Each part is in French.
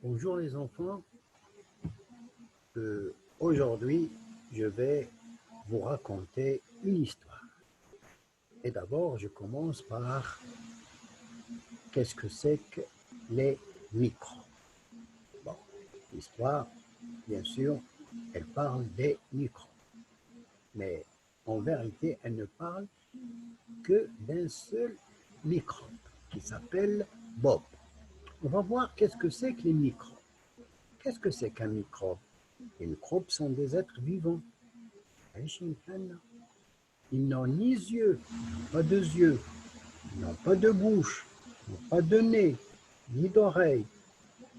Bonjour les enfants. Aujourd'hui, je vais vous raconter une histoire. Et d'abord, je commence par qu'est-ce que c'est que les microbes. Bon, l'histoire, bien sûr, elle parle des microbes. Mais en vérité, elle ne parle que d'un seul microbe qui s'appelle Bob. On va voir qu'est-ce que c'est que les microbes. Qu'est-ce que c'est qu'un microbe? Les microbes sont des êtres vivants. Ils n'ont ni yeux, pas de yeux, ils n'ont pas de bouche, ils n'ont pas de nez, ni d'oreilles.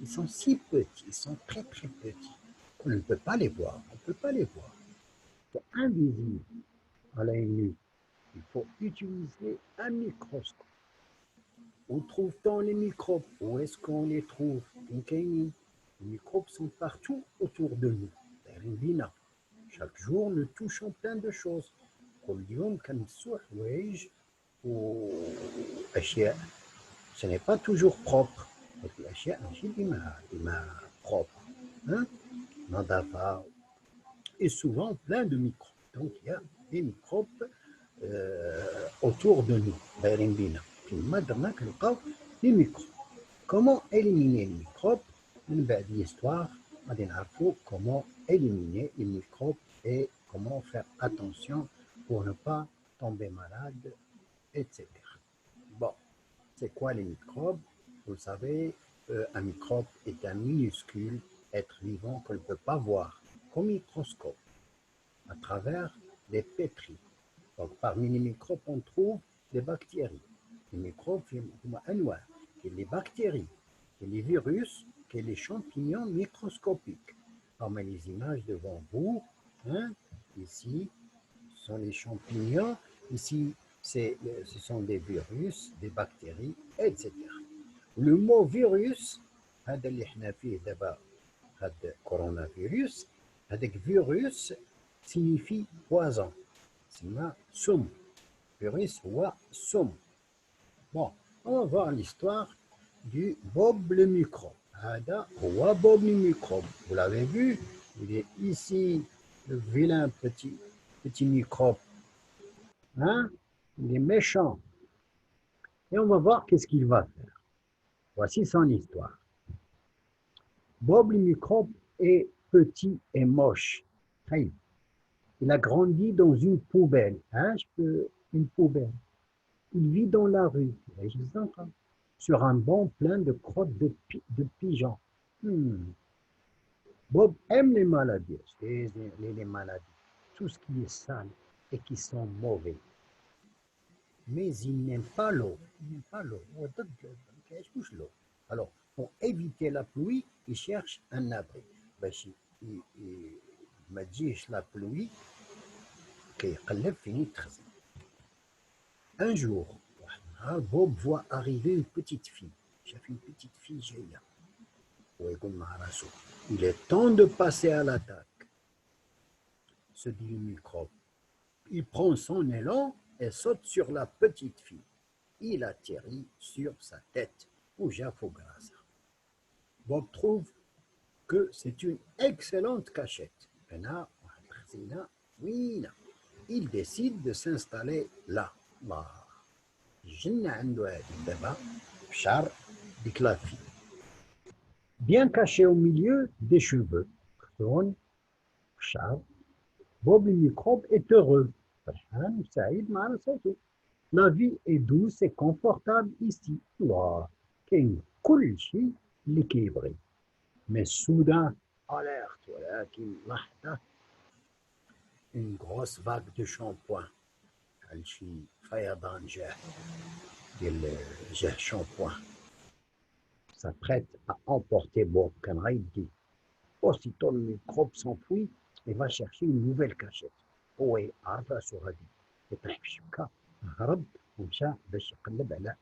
Ils sont si petits, ils sont très très petits, qu'on ne peut pas les voir, on ne peut pas les voir. C'est invisible à l'œil nu. Il faut utiliser un microscope. Où trouve-t-on les microbes? Où est-ce qu'on les trouve? Les microbes sont partout autour de nous. Chaque jour, nous touchons plein de choses. كل يوم كنمسوا حوايج واشياء. Ce n'est pas toujours propre. الاشياء ماشي ديما propre. Hein? نظافة. Et souvent plein de microbes. Donc il y a des microbes autour de nous. دايرين بينا. كما درنا كنلقاو les microbes. Comment éliminer les microbes? من بعد l'histoire غادي نعرفوا comment éliminer les microbes et comment faire attention pour ne pas tomber malade, etc. Bon, c'est quoi les microbes? Vous le savez, un microbe est un minuscule être vivant qu'on ne peut pas voir qu'au microscope, à travers les pétris. Donc, parmi les microbes, on trouve les bactéries. Les microbes, les bactéries, les virus, les champignons microscopiques. Parmi les images devant vous, hein, ici, ce sont les champignons, ici, ce sont des virus, des bactéries, etc. Le mot virus, هذا اللي احنا فيه دابا هذا coronavirus, هذاك virus signifie poison. تسمى سم. virus هو سم. Bon, on va voir l'histoire du Bob le microbe. هذا هو Bob le microbe. Vous l'avez vu, il est ici, le vilain petit microbe. Hein? Il est méchant. Et on va voir qu'est-ce qu'il va faire. Voici son histoire. Bob le microbe est petit et moche. Il a grandi dans une poubelle. Hein? Une poubelle. Il vit dans la rue, sur un banc plein de crottes de pigeons. Bob aime les maladies, les maladies, tout ce qui est sale et qui sont mauvais. Mais il n'aime pas l'eau. Il n'aime pas l'eau. Alors, pour éviter la pluie, il cherche un abri. Il ما تجيش la pluie كيقلب فين يتخزن. Un jour, Bob voit arriver une petite fille. J'ai vu une petite fille géniale. Il est temps de passer à l'attaque, se dit le microbe. Il prend son élan et saute sur la petite fille. Il atterrit sur sa tête. Bob trouve que c'est une excellente cachette. Il décide de s'installer là. Bien caché au milieu des cheveux. Bob le microbe est heureux. La vie est douce et confortable ici. Mais soudain, alerte, une grosse vague de shampoing. Shampoing s'apprête à emporter Bob. Aussitôt le microbe s'enfuit et va chercher une nouvelle cachette.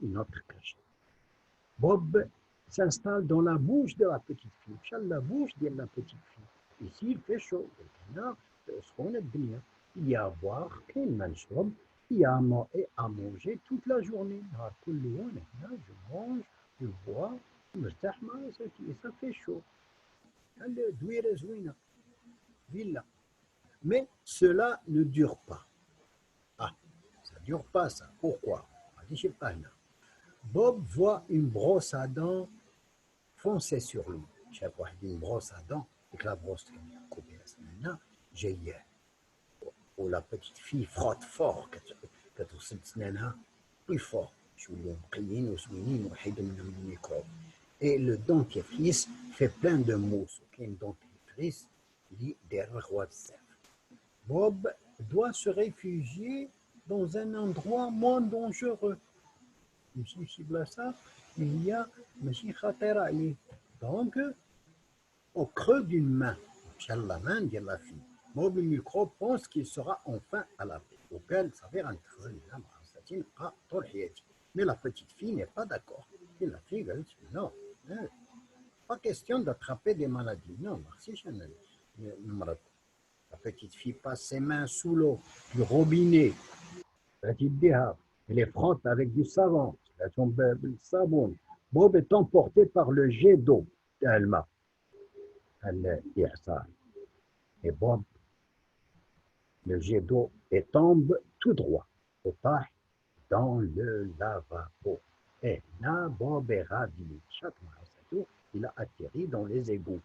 Une autre cachette. Bob s'installe dans la bouche de la petite fille. La bouche de la petite fille. Ici, il fait chaud. Il y a à boire, il y a à manger toute la journée. Je mange, je bois, ça fait chaud. Douire zouina, villa. Mais cela ne dure pas. Ah, ça ne dure pas ça. Pourquoi? Je sais pas. Bob voit une brosse à dents foncer sur lui. J'ai une brosse à dents, et que la brosse qui est coupée la semaine, j'ai ou la petite fille frotte fort, quand on se plus fort. Je vous l'ai dit, et le dentifrice fait plein de mousse. Une dentifrice lit derrière WhatsApp. Bob doit se réfugier dans un endroit moins dangereux. Ici, ça, il y a donc au creux d'une main, la main de la fille. Bob le microbe pense qu'il sera enfin à la paix. Auquel ça fait un mais la petite fille n'est pas d'accord. Et la fille va dire non, pas question d'attraper des maladies. Non, merci, la petite fille passe ses mains sous l'eau du robinet. Elle les frotte avec du savon. Elle tombe le savon. Bob est emporté par le jet d'eau d'Alma. Et Bob, le jet d'eau, tombe tout droit dans le lavabo. Et là, Bob est ravi. Il a atterri dans les égouts.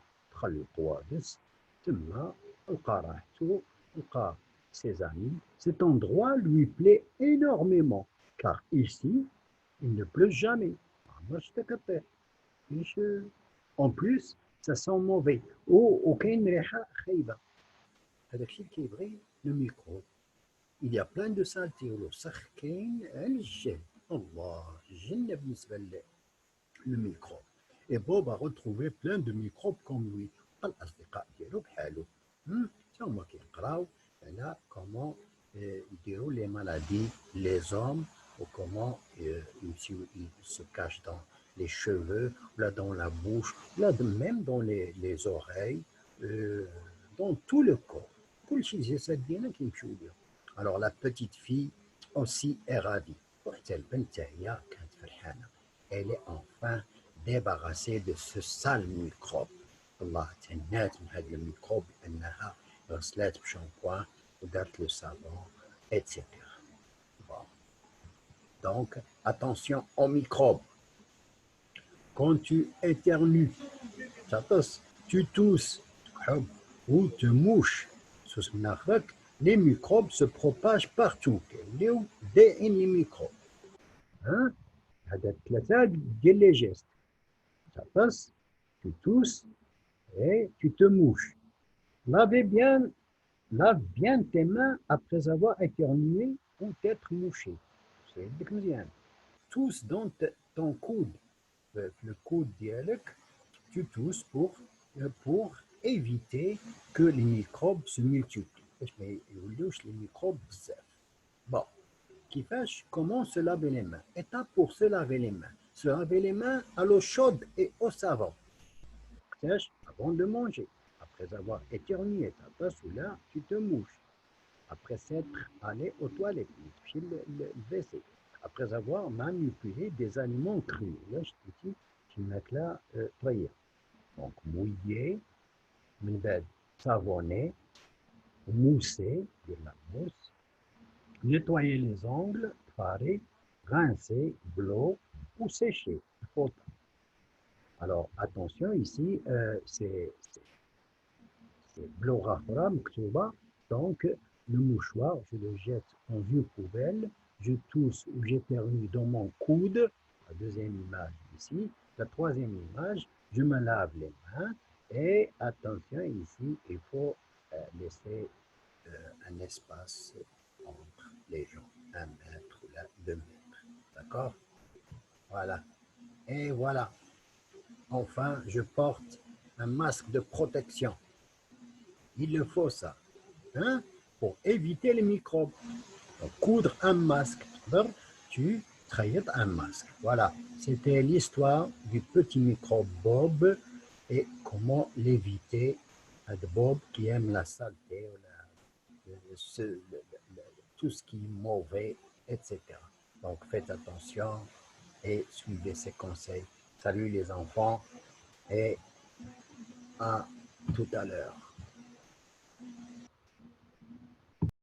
Ses amis. Cet endroit lui plaît énormément, car ici, il ne pleut jamais. En plus, ça sent mauvais. وكاين ريحة خايبة. هذاك الشيء كيبغي le micro. Il y a plein de saletés. والوسخ كاين على الجهل. الله جنة بالنسبة le microbe. Et Bob a retrouvé plein de microbes comme lui. الأصدقاء ديالو بحالو. تا هما كيقراو على comment يديروا les maladies, les hommes, ou comment ils se cachent dans les cheveux, là dans la bouche, là même dans les oreilles, dans tout le corps. Alors la petite fille aussi est ravie. Elle est enfin débarrassée de ce sale microbe. الله تهنات من هذا الميكروب لأنها غسلات بشامبوان ودارت le savon, etc. Bon. Donc, attention aux microbes. Quand tu éternues, tu tousses ou te mouches, les microbes se propagent partout. Les microbes. هذا الثلاثة ديال les gestes. Tu tousses et tu te mouches. Lave bien tes mains après avoir éternué ou t'être mouché. C'est bien. Tousse dans ton coude. Le coude dialogue, tu tousses pour éviter que les microbes se multiplient. Les microbes. Bon, comment se laver les mains? Étape pour se laver les mains. Se laver les mains à l'eau chaude et au savon. Avant de manger. Après avoir éternué ta tasse ou là, tu te mouches. Après s'être allé aux toilettes, le WC. Après avoir manipulé des aliments crus. Là, je te dis, tu mets là, donc, mouiller, savonner, mousser, de la mousse, nettoyer les ongles, parer, rincer, blot ou sécher. Alors, attention, ici, c'est Blorahora Mktuba, donc le mouchoir, je le jette en vue poubelle, je tousse ou j'éternue dans mon coude, la deuxième image ici, la troisième image, je me lave les mains, et attention ici, il faut laisser un espace entre les gens, 1 mètre ou là, 2 mètres, d'accord? Voilà, et voilà, enfin je porte un masque de protection. Il le faut ça, pour éviter les microbes. Donc, coudre un masque, tu traites un masque. Voilà, c'était l'histoire du petit microbe Bob et comment l'éviter. Bob qui aime la saleté, tout ce qui est mauvais, etc. Donc faites attention et suivez ces conseils. Salut les enfants. et à tout à l'heure.